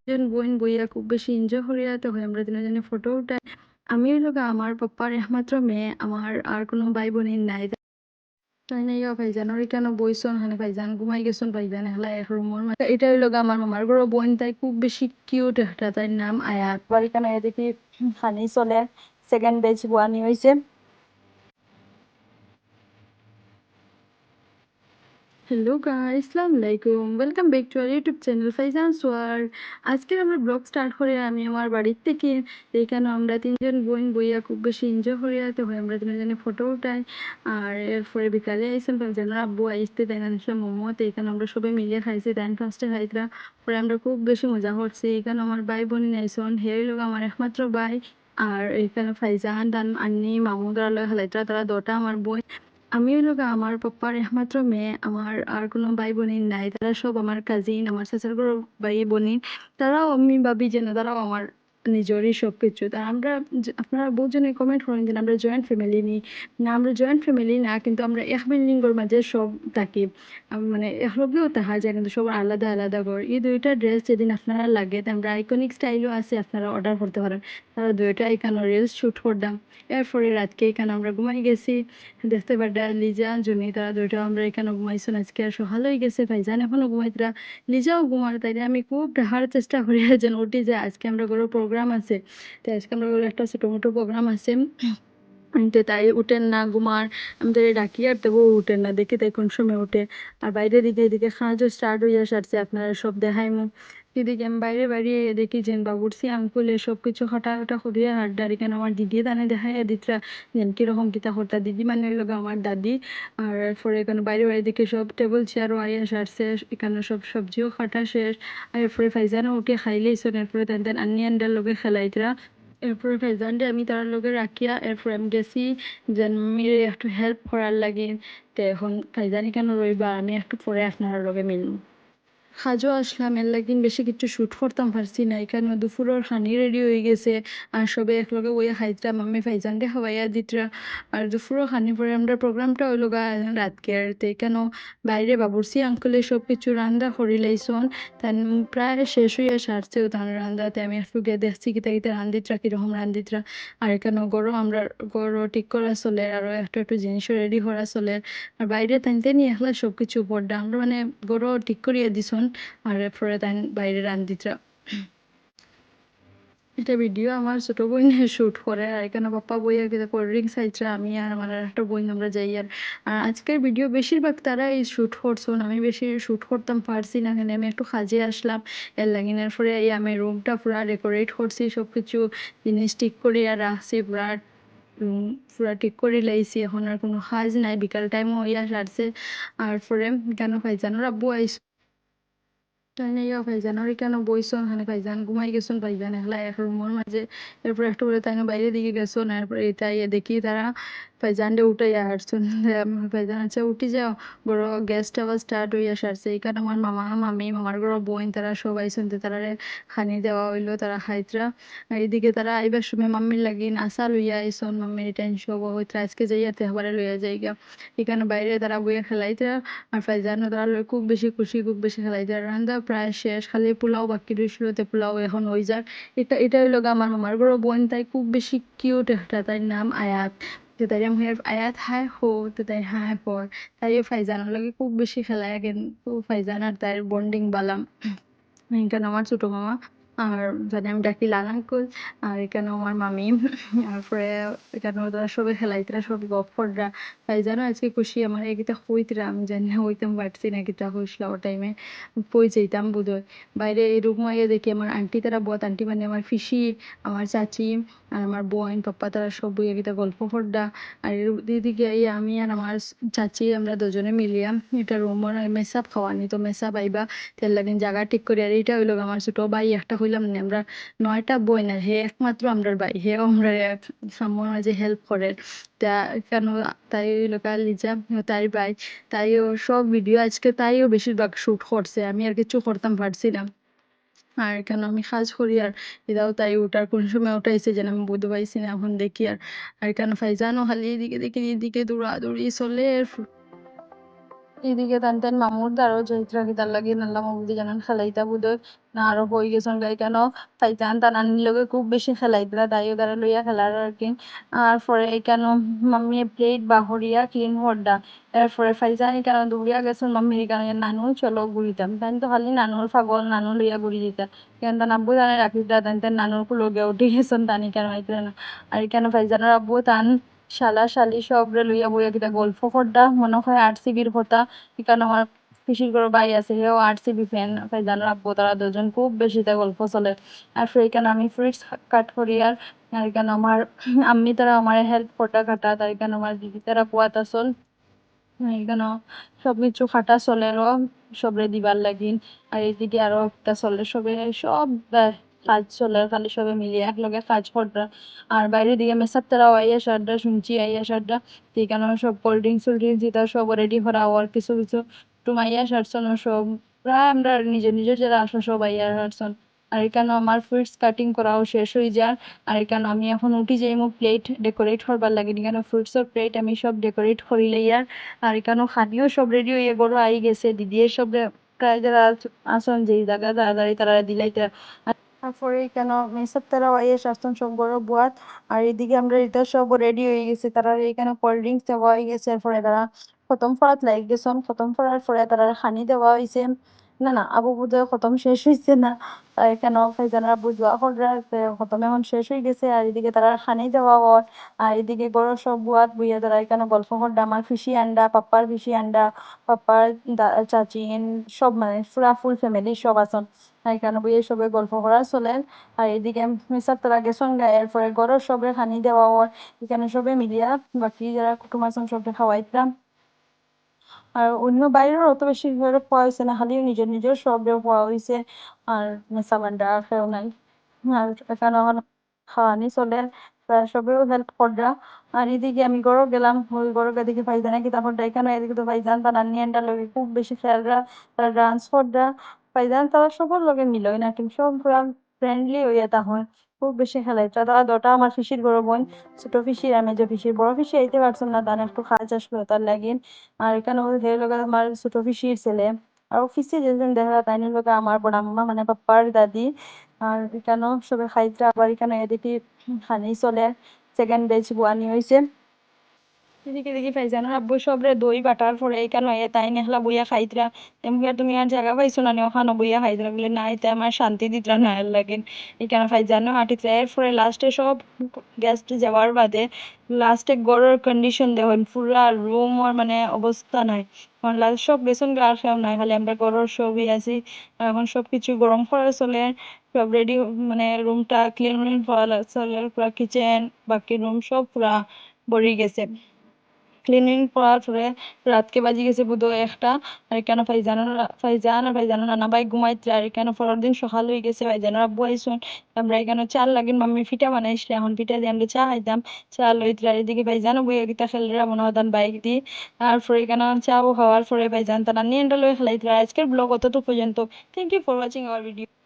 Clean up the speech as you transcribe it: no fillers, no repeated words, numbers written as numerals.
জন বোন বইয়া খুব বেশি এনজয় করিয়া তো হয় আমরা তিনজনে ফটো উঠাই। আমি হইলো গা আমার পাপ্পার একমাত্র মেয়ে, আমার আর কোনো ভাই বোন নাই। তাই না ইয়া ভাইজান ওর কেন বইছন হানে ভাইজান ঘুমাই গেছন ভাইজান একলা এক রুমের মধ্যে। এটা হইলো গা আমার মামার বড় বোন, তাই খুব বেশি কিউট একটা, তাই নাম আয়াত। বাড়ি কেন দেখি হানি চলে সেকেন্ড বেচ ওয়ানি হয়েছে। হ্যালো গাইস, আসসালামু আলাইকুম, welcome back to our YouTube channel Faizan সোয়ার। আজকে আমরা ব্লগ স্টার্ট করে আমি আমার বাড়ির থেকে, এখানে আমরা তিনজন বোন বইয়া খুব বেশি এনজয় করি তো হয় আমরা তিনজনে ফটো উঠাই। আর এরপরে বিকালে আইসেন ফাইজানের আব্বু আইসতে, তাই না মোমো, তো এখানে আমরা সবাই মিলিয়ে খাইছি, তাই ফার্স্টে খাইতরা। পরে আমরা খুব বেশি মজা করছি। এখানে আমার ভাই বোন আইসন, হে লোক আমার একমাত্র ভাই। আর এখানে ফাইজান দান আন্নি মামুদরা লয় খালাইতরা, তারা দোটা আমার বোন। আমি হইলো গা আমার পাপ্পার একমাত্র মেয়ে, আমার আর কোনো ভাই বোনের নাই। তারা সব আমার কাজিন, আমার চাচার বড় ভাই বোনিন। তারাও আমি ভাবি যে না, তারাও আমার নিজেরই সব কিছু। তা আমরা আপনারা বহুজনে কমেন্ট করেন যে আমরা জয়েন্ট ফ্যামিলি নিই। না, আমরা জয়েন্ট ফ্যামিলি না, কিন্তু আমরা এক বিল্ডিংয়ের মাঝে সব থাকি। মানে একলগেও থাকা যায়, কিন্তু সবার আলাদা আলাদা ঘর। এই দুইটা ড্রেস যেদিন আপনারা লাগে, তা আমরা আইকনিক স্টাইলও আছে, আপনারা অর্ডার করতে পারেন। তারা দুইটা এখানে রিলস শ্যুট করতাম। এরপরে রাতকে এখানে আমরা ঘুমাই গেছি। দেখতে পারডা লিজা জুনি তারা দুইটা আমরা এখানে ঘুমাইছো। আজকে আর সকাল হয়ে গেছে, ভাইজান এখনো ঘুমাইতরা, লিজাও ঘুমার। তাইলে আমি খুব দেখার চেষ্টা করি যেন উঠি, যে আজকে আমরা কোনো প্রোগ্রাম আছে। তো আজকে আমরা একটা ছোটো মোটো প্রোগ্রাম আছে। তো তাই উঠেন না, ঘুমার। আমি তাই ডাকি আর তবুও উঠেন না, দেখি তাই কোন সময় উঠে। আর বাইরে দিকে এদিকে খাঁজও স্টার্ট হইয়া সারছে, আপনারা সব দেখাই মু। এদিকে আমি বাইরে বাইরে দেখি যে বাবুরসি আঙ্কুলে সব কিছু হঠাৎ করিয়া হাড্ডার। এখানে আমার দিদি তানে দেখাই দিতরা যেন কিরকম কিতা করতা। দিদি মানে হইলো গিয়ে আমার দাদি। আর এরপরে এখানে বাইরে বাইরে দিকে সব টেবিল চেয়ারও আইয়া সারছে, এখানে সব সবজিও কাটা শেষ। আর এরপরে ফাইজানও উঠে খাইলেইছেন। এরপরে তেন আন্নি আন্ডার লগে খেলাইতরা। এরপরে ফাইজানরে আমি তার লগে রাখিয়া এরপরে আমি গেছি যে মেয়ের একটু হেল্প করার লাগে। তো এখন ফাইজানি কেন রইবা, আমি একটু পরে আপনার লগে মিলব। সাজও আসলাম, এর লাগিন বেশি কিছু শ্যুট করতাম পারছি না। এখানে দুপুরের খানি রেডি হয়ে গেছে, আর সবে একলগে বইয়া খাইতাম। আমি ফাইজানরে খাওয়াইয়া দিতরা। আর দুপুরের খানি পরে আমরা প্রোগ্রামটা হইল গা রাতকে। আর তো এখানেও বাইরে বাবুরসি আঙ্কলে সব কিছু রান্না করি লাইছন। তান প্রায় শেষ হইয়া সারছেও তার রান্নাতে। আমি একটু গিয়ে দেখছি কিতা কিতা রান্ধিতরা, কিরকম রান্ধিতরা। আর এখানে গরো আমরা গরো ঠিক করা চলে, আরও একটু একটু জিনিসও রেডি করা চলে। আর বাইরে টানতে নিয়ে একলা সব কিছু পড়ডা আমরা মানে গরো ঠিক করিয়া দিছন। আর এরপরে তাই বাইরে রান্ধিতরা। এটা ভিডিও আমার ছোট বোন শুট করে। আর এখানে পাপ্পা বইয়া কোল্ড ড্রিঙ্কস খাইছে, আমি আর আমার একটা বোন আমরা যাই। আর আজকের ভিডিও বেশিরভাগ তারাই শুট করছেন, আমি বেশি শুট করতাম পারছি না, কেন আমি একটু কাজে আসলাম। এর লাগিনের পরে এই আমি রুমটা পুরা ডেকোরেট করছি, সব কিছু জিনিস ঠিক করিয়া রাখছি পুরা। রুম পুরা ঠিক করে লাইছি, এখন আর কোনো কাজ নাই, বিকাল টাইমও হইয়া সারছে। আর পরে কেন ভাইজানোর আব্বু আইস, তাই না ইয়া ভাইজান ওর কেন বইছন হানে ভাইজান ঘুমাই গেছন ভাইজান একলা এক রুমের মাঝে। এরপর একটু বলে তাই না বাইরে দিকে গেছো না। এরপরে এটা ইয়ে দেখি তারা ভাইজানরে উঠাইয়া হারছুন। ভাইজান আচ্ছা উঠি যাও, বড় গেস্ট আবার স্টার্ট হইয়া সারছে। এখানে আমার মামা মামি মামার বড় বোন তারা সবাই শুনতে, তারা খানি দেওয়া হইলো, তারা খাইতরা। আর এদিকে তারা আইবার সময় মাম্মির লাগিন আশা লইয়া আইসন, মাম্মির টেনশন হইতরা আজকে যাই আর তেহবারে লইয়া যাইগা। এখানে বাইরে তারা বইয়া খেলাইতরা। আর ফাইজানও তারা খুব বেশি খুশি, খুব বেশি খেলাইতে। আর রান্না প্রায় শেষ, খালি পোলাও বাকি রইছিল, তে পোলাও এখন হয়ে যাক। এটা হইলো গা আমার মামার বড় বোন, তাই খুব বেশি কিউট একটা, তাই নাম আয়াত। তো তাই আমি আয়াত হাই হো, তো তাই হাই পর। তাই ফাইজানের লাগে খুব বেশি খেলায়, কিন্তু ফাইজান আর তাই বন্ডিং বালাম। এখানে আমার ছোট মামা, আর জানি আমি ডাকি লাল আঙ্কুল। আর এখানে আমার মামি। তারপরে এখানে ওরা সবাই খেলাইতরা, সব গপ কররা। তাই জানো আজকে খুশি আমার এগিটা হইতরা, আমি জানি না হইতাম পারছি না কিতা হইছিল ও টাইমে। পই যাইতাম বোধহয়। বাইরে এই রুম আইয়া দেখি আমার আন্টি তারা বহুত, আন্টি মানে আমার পিসি, আমার চাচি, আর আমার বোন পাপ্পা তারা সব বইয়া গিতা গল্প করডা। আর দিদিকে আইয়া আমি আর আমার চাচি আমরা দুজনে মিলিয়া এটা রুমের মেসাপ খাওয়ানি, তো মেসাপ আইবা তেল লাগিন জায়গা ঠিক করি। আর এইটা হইলো আমার ছোট ভাই একটা হইলাম না আমরা 9টা বই না, হে একমাত্র আমরার ভাই, হে আমরা সামনে মাঝে হেল্প করে। তা কেন তাই হইলো লিজা, তাই ভাই, তাইও সব ভিডিও আজকে তাইও বেশিরভাগ শুট করছে, আমি আর কিছু করতাম পারছি না। আর কেন আমি কাজ করি। আর এটাও তাই ওঠার কোন সময় উঠাইছে যেন আমি বুঝতে পাইছি না, এখন দেখি। আর কেন ফাইজানও খালি এদিকে দেখি এদিকে দৌড়াদৌড়ি চলে। এদিকে টানতেন মামুর দ্বারও চৈত্রা কিতার লাগি নাল্লা মামুদি জানান খেলাইতা বুধই না আরো বই গেছেন গাই কেন ফাইজান তানানির লগে খুব বেশি খেলাইতরা দাইও দ্বারা লইয়া খেলার আর কি। আর পরে কেন মাম্মি প্লেট বাহরিয়া ক্লিন হরডা এরপরে ফাইজান কেন দৌড়িয়া গেছেন মাম্মির কেন নানু চলো ঘুরিতাম তাই তো খালি নানুর পাগল নানু লইয়া ঘুরি দিতা কেন তান আব্বু জানে রাখিতা তান নানুর লগে উঠে গেছেন টানি কেন আইতরা না। আর কেন ফাইজানের আব্বু তান শালা শালি সবরে লইয়া বইয়া কিতা গল্প করডা মনে হয় RCBর কথা। এখানে আমার পিসির ঘর ভাই আছে সেও RCB ফ্যান ফাইজানের আব্বু তারা দুজন খুব বেশি তা গল্প চলে। আর এখানে আমি ফ্রুটস কাট করি আর এখানে আমার আম্মি তারা আমার হেল্প করটা কাটা তার এখানে আমার দিদি তারা কুয়াত আসল এখানে সব কিছু খাটা চলে আরো সবরে দিবার লাগিন। আর এইদিকে আরো একটা চলে সবে সব কাজ চলে খালি সবে মিলিয়ে একলগে কাজ কররা। আর বাইরের দিকে মেসার তারাও আইয়া সারটা শুনছি আইয়া সারটা এখানে সব কোল্ড ড্রিঙ্কস ফোল্ড ড্রিঙ্কস যেটা সব রেডি করা আর কিছু কিছু একটু মাইয়া সারছন সব প্রায় আমরা নিজের নিজের যারা আসো সব আইয়া সারছন। আর এখানে আমার ফ্রুটস কাটিং করাও শেষ হয়ে যায়। আর এখানে আমি এখন উঠি যাই মো প্লেট ডেকোরেট করবার লাগে এখানে ফ্রুটসের প্লেট আমি সব ডেকোরেট করি লইয়ার। আর এখানে খানিও সব রেডি হয়ে গরু আই গেছে দিদিয়ে সব প্রায় যারা আসন যেই জায়গা তাড়াতাড়ি তারা দিলাইতে। তারপরে কেন মেসার তারা এস আসতেন সব বড় বুয়াত। আর এদিকে আমরা এটা সব রেডি হয়ে গেছে তারা এখানে কোল্ড ড্রিঙ্কস দেওয়া হয়ে গেছে এরপরে তারা খতম ফরাত লাগ গেছেন খতম ফরার পরে তারা খানি দেওয়া হয়েছে। না না আবু বুধ খতম শেষ হয়েছে না। আর কেন ফাইজানারা বুঝবা খতম এখন শেষ হয়ে গেছে আর এদিকে তারা খানি দেওয়া হয়। আর এদিকে গরু সব বুয়াত বুইয়া তারা এখানে গল্প করডা আমার ফিসি আন্ডা পাপ্পার ফিসি আন্ডা পাপ্পার চাচি সব মানে পুরা ফুল ফ্যামিলি সব আছেন। এখানে বইয়ে সবে গল্প করা চলে। আর এদিকে মিসার তারা গেছন গায়ে এরপরে ঘরের সবে খানি দেওয়া হয় এখানে সবে মিলিয়া বাকি যারা কুটুম আছেন সবকে খাওয়াইতাম। আর অন্য বাইরেও অত বেশি করে পাওয়া হয়েছে না খালি নিজের নিজের সব পাওয়া হয়েছে। আর মেসা বান্ডা খেয়েও নাই। আর এখানে আমার খাওয়ানি চলে প্রায় সবেও হেল্প কররা। আর এদিকে আমি গরো গেলাম ওই গরো এদিকে ভাইজান কি তারপর এখানে এদিকে তো ভাইজান তার নানি আন্ডার লগে খুব বেশি খেয়ালরা তারা ডান্স কররা। ভাইজান তারা সবার লগে মিলয় না কিন্তু সব পুরা ফ্রেন্ডলি হইয়া তা হয় খুব বেশি খেলাই তারা দটা আমার ফিসির গরো বোন ছোট ফিসির আমি যে ফিসির বড় ফিসি আইতে পারছেন না তার একটু কাজ আসলো তার লাগিন। আর এখানে ওদের লগে আমার ছোট ফিসির ছেলে আর ফিসি যেজন দেখা তাইনের লগে আমার বড় আম্মা মানে পাপ্পার দাদি। আর এখানেও সবে খাইতে আবার এখানে এদিকে খানি চলে সেকেন্ড বেচ বুয়ানি হয়েছে। এদিকে দেখি ফাইজানোর আব্বু সবরে দই বাটার পরে এখানে তাই নেহলা বইয়া খাইতরা এমনি আর তুমি আর জায়গা পাইছো না ওখানে বইয়া খাইতরা বলে না এতে আমার শান্তি দিতরা না লাগেন। এখানে ফাইজানো হাঁটিতে এরপরে লাস্টে সব গেস্ট যাওয়ার বাদে লাস্টে গড়ের কন্ডিশন দেখুন পুরা রুম আর মানে অবস্থা নাই। লাস্ট সব গেছন আর কেউ নাই খালি আমরা গড়ের সবই আছি। এখন সবকিছু গরম করা চলে সব রেডি মানে রুমটা ক্লিন করা চলে পুরা কিচেন বাকি রুম সব পুরা ভরে গেছে। ক্লিনিং করার পরে রাতকে বাজি গেছে বোধহয় একটা। আর এখানে ফাইজান আর ফাইজানের নানা ভাই ঘুমাইতে আর এখানে পরের দিন সকাল হয়ে গেছে ফাইজানের আব্বু আইসুন। আমরা এখানে চাল লাগিন মাম্মি পিঠা বানাইছিল এখন পিঠা দিয়ে আমরা চা খাইতাম। চা লইতে আর এদিকে ভাইজানও বইয়ে গিতা খেলরা মনে হতাম বাইক দি। আর পরে এখানে চাও খাওয়ার পরে ভাইজান তারা নিয়ে লই খেলাইতে আজকের ব্লগ অতটুকু পর্যন্ত। Thank you for watching our video.